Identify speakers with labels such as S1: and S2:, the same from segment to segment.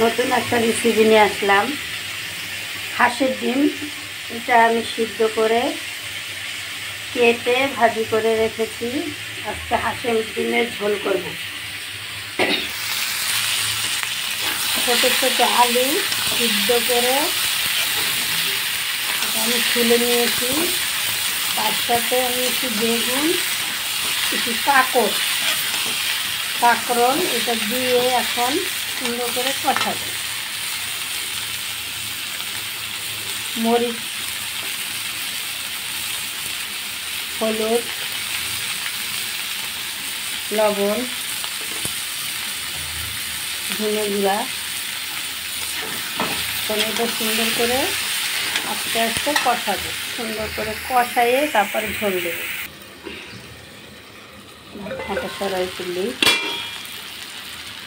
S1: নতুন একটা রেসিপি নিয়ে আসলাম। হাঁসের ডিম, এটা আমি সিদ্ধ করে কেটে ভাজি করে রেখেছি। আজকে হাঁসের ডিমের ঝোল করব। ছোটো ছোটো আলু সিদ্ধ করে আমি তুলে নিয়েছি। তার সাথে আমি একটু বেগুন, একটু কাঁকরোল এটা দিয়ে এখন সুন্দর করে কষাবো। মরিচ, হলুদ, লবণ, ধনে গুঁড়া, এটা সুন্দর করে আস্তে আস্তে কষাবো। সুন্দর করে কষাইয়ে তারপরে ঝোল দেবো। ঢাকা সরাই তুলি,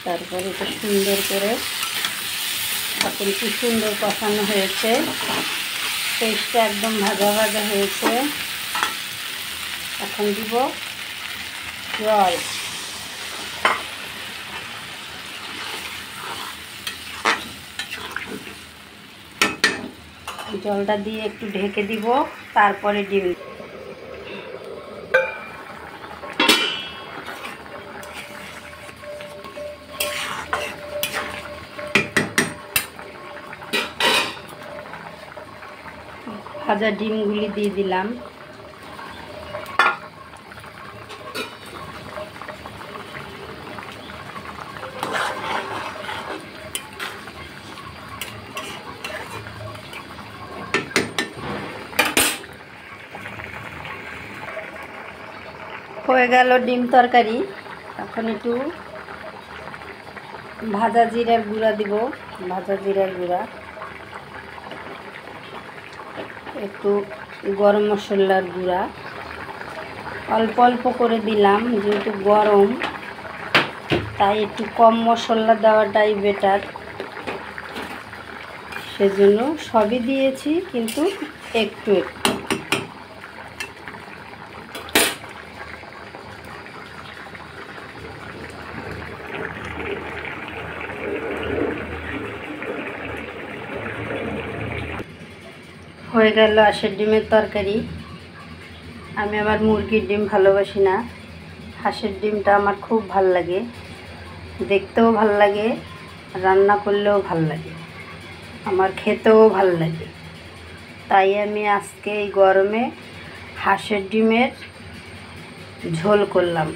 S1: তারপরে এটা সুন্দর করে এখন কি সুন্দর কষানো হয়েছে। পেস্টটা একদম ভাজা ভাজা হয়েছে। এখন দিব জল। জলটা দিয়ে একটু ঢেকে দিব, তারপরে ডিম। ভাজা ডিমগুলি দিয়ে দিলাম। হয়ে গেল ডিম তরকারি। এখন একটু ভাজা জিরার গুঁড়া দিব। ভাজা জিরার গুঁড়া, একটু গরম মশলার গুঁড়া অল্প অল্প করে দিলাম, যেহেতু গরম তাই একটু কম মশলা দেওয়াটাই বেটার। সেজন্য সবই দিয়েছি, কিন্তু একটু একটু। হয়ে গেল হাঁসের ডিমের তরকারি। আমি আবার মুরগির ডিম ভালোবাসি না, হাঁসের ডিমটা আমার খুব ভাল লাগে। দেখতেও ভাল লাগে, রান্না করলেও ভাল লাগে, আমার খেতেও ভাল লাগে। তাই আমি আজকে এই গরমে হাঁসের ডিমের ঝোল করলাম।